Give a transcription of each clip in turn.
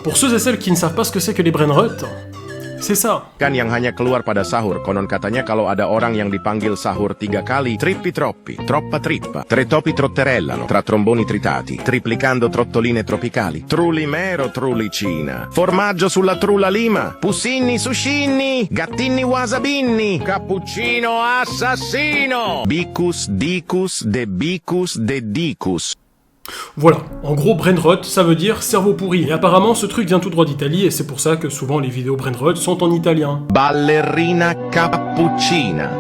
Pour ceux et celles qui ne savent pas ce que c'est que les brainrot, c'est ça. Kan yang hanya keluar pada sahur, konon katanya kalau ada orang yang dipanggil sahur 3 kali, trippi troppi, troppa trippa, tre topi trotterellano, tra tromboni tritati, triplicando trottoline tropicali, trulimero trulicina, formaggio sulla trulla lima, pussinni suscinni, gattini wasabinni, cappuccino assassino, bicus dicus de bicus de dicus. Voilà, en gros brainrot, ça veut dire cerveau pourri. Et apparemment ce truc vient tout droit d'Italie et c'est pour ça que souvent les vidéos brainrot sont en italien. Ballerina cappuccina.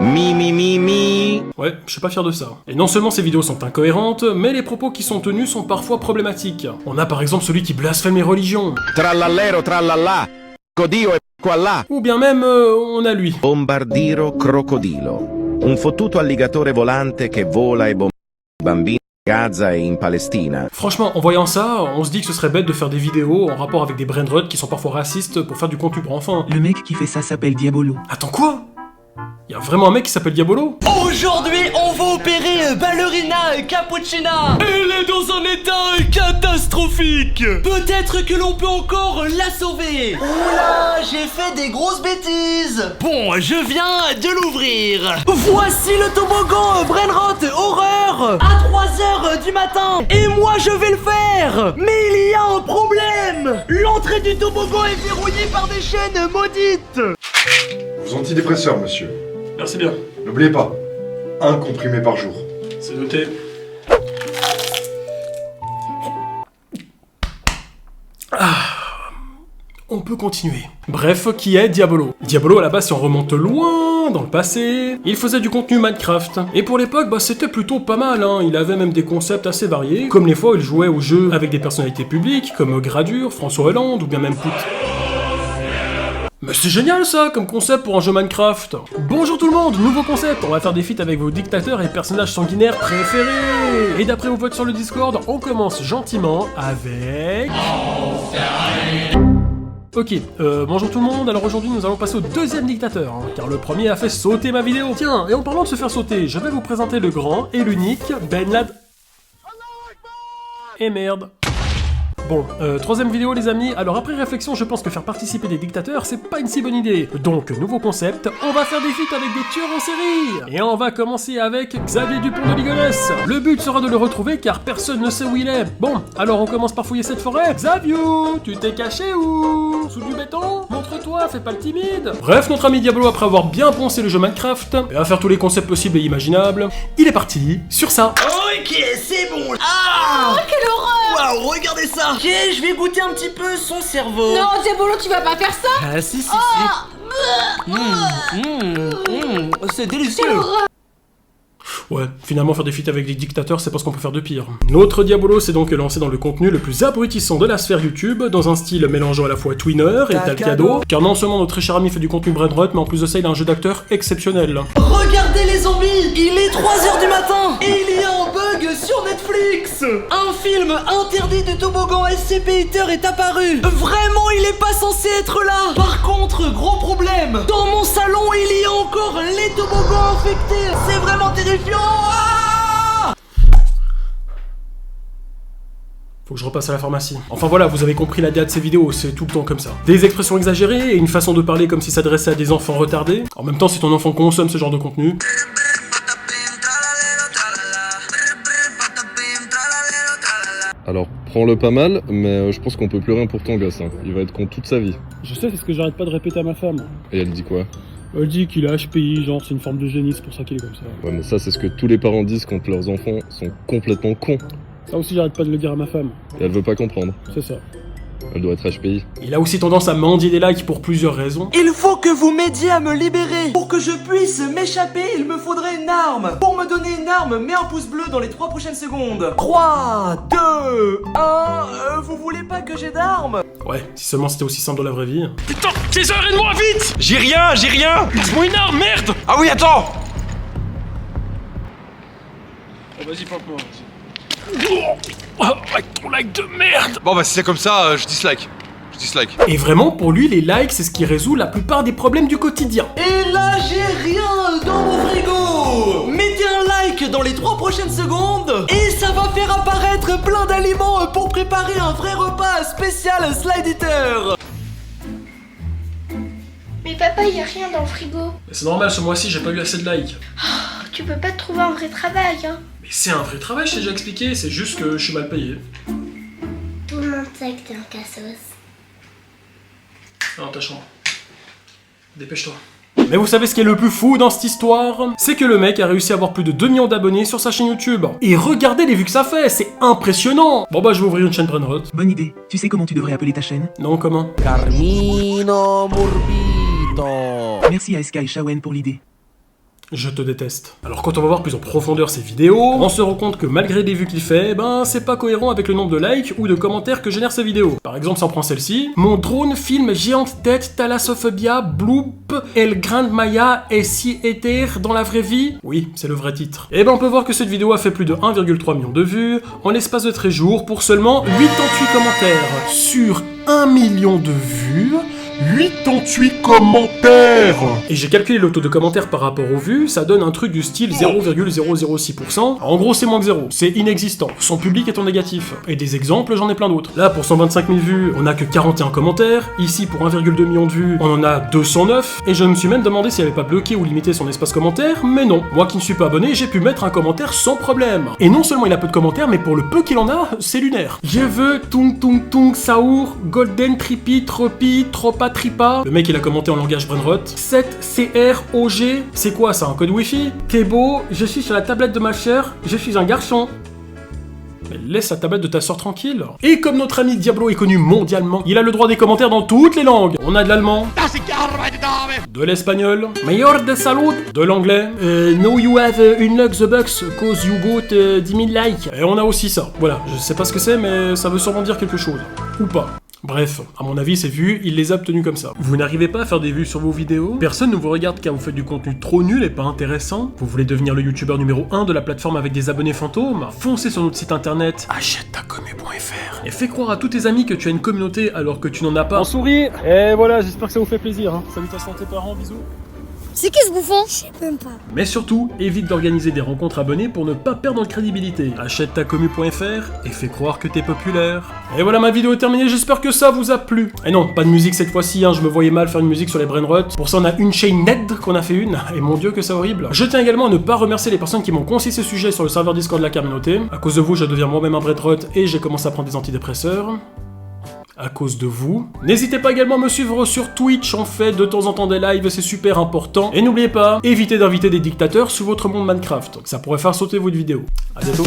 Mi mi mi mi. Ouais, je suis pas fier de ça. Et non seulement ces vidéos sont incohérentes, mais les propos qui sont tenus sont parfois problématiques. On a par exemple celui qui blasphème les religions. Trallallero trallallà, codio e qua là. Ou bien même, on a lui. Bombardiro crocodilo. Un fottuto alligatore volante che vola e bomba bambini. Gaza et in Palestina. Franchement, en voyant ça, on se dit que ce serait bête de faire des vidéos en rapport avec des brainrot qui sont parfois racistes pour faire du contenu pour enfants. Le mec qui fait ça s'appelle Diabolo. Attends quoi? Y'a vraiment un mec qui s'appelle Diabolo? Aujourd'hui, on va opérer Ballerina Cappuccina. Elle est dans un état catastrophique. Peut-être que l'on peut encore la sauver. Oula, j'ai fait des grosses bêtises. Bon, je viens de l'ouvrir. Voici le toboggan brainrot horreur à 3h du matin. Et moi, je vais le faire. Mais il y a un problème. L'entrée du toboggan est verrouillée par des chaînes maudites. Vos antidépresseurs, monsieur. Merci bien. N'oubliez pas, un comprimé par jour. C'est noté. On peut continuer. Bref, qui est Diabolo? Diabolo, à la base, si on remonte loin dans le passé, il faisait du contenu Minecraft. Et pour l'époque, c'était plutôt pas mal, hein. Il avait même des concepts assez variés, comme les fois où il jouait aux jeux avec des personnalités publiques, comme Gradure, François Hollande, ou bien même Pout. Mais c'est génial ça, comme concept pour un jeu Minecraft. Bonjour tout le monde, nouveau concept, on va faire des feats avec vos dictateurs et personnages sanguinaires préférés. Et d'après vos votes sur le Discord, on commence gentiment avec... Ok, bonjour tout le monde, alors aujourd'hui nous allons passer au deuxième dictateur, hein, car le premier a fait sauter ma vidéo. Tiens, et en parlant de se faire sauter, je vais vous présenter le grand et l'unique Ben Laden... Et merde. Bon, troisième vidéo les amis, alors après réflexion je pense que faire participer des dictateurs c'est pas une si bonne idée. Donc nouveau concept, on va faire des feats avec des tueurs en série. Et on va commencer avec Xavier Dupont de Ligonnès. Le but sera de le retrouver car personne ne sait où il est. Bon, alors on commence par fouiller cette forêt. Xavier, tu t'es caché où? Sous du béton? Montre-toi, fais pas le timide. Bref, notre ami Diabolo après avoir bien poncé le jeu Minecraft, et à faire tous les concepts possibles et imaginables, il est parti sur ça. Ok, c'est bon. Ah, quelle horreur. Waouh, regardez ça. Ok, je vais goûter un petit peu son cerveau. Non, Diabolo, tu vas pas faire ça. Ah si, si, c'est délicieux. Ouais, finalement faire des feats avec des dictateurs c'est pas ce qu'on peut faire de pire. Notre Diabolo s'est donc lancé dans le contenu le plus abrutissant de la sphère YouTube, dans un style mélangeant à la fois Twinner et Talcado, car non seulement notre très cher ami fait du contenu brainrot, mais en plus de ça il a un jeu d'acteur exceptionnel. Regardez les zombies, il est 3h du matin et il y a un bug sur Netflix. Un film interdit de toboggan SCP Eater est apparu. Vraiment, il est pas censé être là. Par contre, gros problème, dans mon salon il y a encore les toboggans infectés. C'est vraiment terrifiant. Ah, faut que je repasse à la pharmacie. Enfin voilà, vous avez compris la DA de ces vidéos, c'est tout le temps comme ça. Des expressions exagérées et une façon de parler comme s'il s'adressait à des enfants retardés. En même temps, si ton enfant consomme ce genre de contenu... Alors, prends-le pas mal, mais je pense qu'on peut plus rien pour ton gosse, hein. Il va être con toute sa vie. Je sais, c'est ce que j'arrête pas de répéter à ma femme. Et elle dit quoi? Elle dit qu'il a HPI, genre c'est une forme de génie, c'est pour ça qu'il est comme ça. Ouais, mais ça, c'est ce que tous les parents disent quand leurs enfants sont complètement cons. Ça aussi, j'arrête pas de le dire à ma femme. Et elle veut pas comprendre. C'est ça. Elle doit être HPI. Il a aussi tendance à mendier des likes pour plusieurs raisons. il faut que vous m'aidiez à me libérer. Pour que je puisse m'échapper, il me faudrait une arme. Pour me donner une arme, mets un pouce bleu dans les 3 prochaines secondes. 3, 2, 1, vous voulez pas que j'ai d'arme? Ouais, si seulement c'était aussi simple dans la vraie vie. Putain, César, aide-moi, vite! J'ai rien. Laisse-moi une arme, merde! Ah oui, attends! Oh, vas-y, pompe-moi. Oh, avec ton like de merde! Bon, bah, si c'est comme ça, je dislike. Et vraiment, pour lui, les likes, c'est ce qui résout la plupart des problèmes du quotidien. Et là, j'ai rien dans mon frigo. Mettez un like dans les 3 prochaines secondes et ça va faire apparaître plein d'aliments pour préparer un vrai repas spécial Slide Eater. Mais papa, y a rien dans le frigo. Mais c'est normal, ce mois-ci, j'ai pas eu assez de likes. Tu peux pas te trouver un vrai travail, hein. Mais c'est un vrai travail, je t'ai déjà expliqué, c'est juste que je suis mal payé. Tout le monde sait que t'es un cassos. Dans ta chambre. Dépêche-toi. Mais vous savez ce qui est le plus fou dans cette histoire? C'est que le mec a réussi à avoir plus de 2 millions d'abonnés sur sa chaîne YouTube. Et regardez les vues que ça fait, c'est impressionnant. Bon bah je vais ouvrir une chaîne Brainrot. Bonne idée. Tu sais comment tu devrais appeler ta chaîne? Non, comment? Carmino Murbito. Merci à Sky Shawen pour l'idée. Je te déteste. Alors quand on va voir plus en profondeur ces vidéos, on se rend compte que malgré les vues qu'il fait, ben c'est pas cohérent avec le nombre de likes ou de commentaires que génèrent ces vidéos. Par exemple, si on prend celle-ci, mon drone filme géante tête thalassophobia bloop el grand maya et si éther dans la vraie vie. Oui, c'est le vrai titre. Et ben on peut voir que cette vidéo a fait plus de 1,3 million de vues en l'espace de 13 jours pour seulement 88 commentaires. Sur 1 million de vues, 88 commentaires! Et j'ai calculé le taux de commentaires par rapport aux vues, ça donne un truc du style 0,006%. En gros, c'est moins que 0. C'est inexistant. Son public est en négatif. Et des exemples, j'en ai plein d'autres. Là, pour 125 000 vues, on a que 41 commentaires. Ici, pour 1,2 million de vues, on en a 209. Et je me suis même demandé s'il avait pas bloqué ou limité son espace commentaire, mais non. Moi qui ne suis pas abonné, j'ai pu mettre un commentaire sans problème. Et non seulement il a peu de commentaires, mais pour le peu qu'il en a, c'est lunaire. Je veux tung tung tung saour, golden tripi, tropi, tropa tripa. Le mec il a commenté en langage Brainrot. 7CROG, c'est quoi ça, un code wifi? T'es beau, je suis sur la tablette de ma chère, je suis un garçon. Mais laisse la tablette de ta sœur tranquille. Et comme notre ami Diablo est connu mondialement, il a le droit des commentaires dans toutes les langues. On a de l'allemand, de l'espagnol, Mayor de salud, de l'anglais, No you have unlock the box cause you got 10 000 likes. Et on a aussi ça. Voilà, je sais pas ce que c'est, mais ça veut sûrement dire quelque chose. Ou pas. Bref, à mon avis, ces vues, il les a obtenues comme ça. Vous n'arrivez pas à faire des vues sur vos vidéos? Personne ne vous regarde car vous faites du contenu trop nul et pas intéressant? Vous voulez devenir le youtubeur numéro 1 de la plateforme avec des abonnés fantômes? Foncez sur notre site internet achète-ta-commu.fr et fais croire à tous tes amis que tu as une communauté alors que tu n'en as pas. On sourit, et voilà, j'espère que ça vous fait plaisir. Hein. Salutations à tes parents, bisous. C'est qui ce bouffon? Je sais même pas. Mais surtout, évite d'organiser des rencontres abonnés pour ne pas perdre en crédibilité. Achète-ta-commu.fr et fais croire que t'es populaire. Et voilà, ma vidéo est terminée, j'espère que ça vous a plu. Et non, pas de musique cette fois-ci, hein, je me voyais mal faire une musique sur les Brainrot. Pour ça, on a une chaîne Ned qu'on a fait une, et mon dieu que c'est horrible. Je tiens également à ne pas remercier les personnes qui m'ont conseillé ce sujet sur le serveur Discord de la communauté. À cause de vous, je deviens moi-même un Brainrot et j'ai commencé à prendre des antidépresseurs. À cause de vous. N'hésitez pas également à me suivre sur Twitch, on fait de temps en temps des lives, c'est super important. Et n'oubliez pas, évitez d'inviter des dictateurs sous votre monde Minecraft, ça pourrait faire sauter votre vidéo. À bientôt.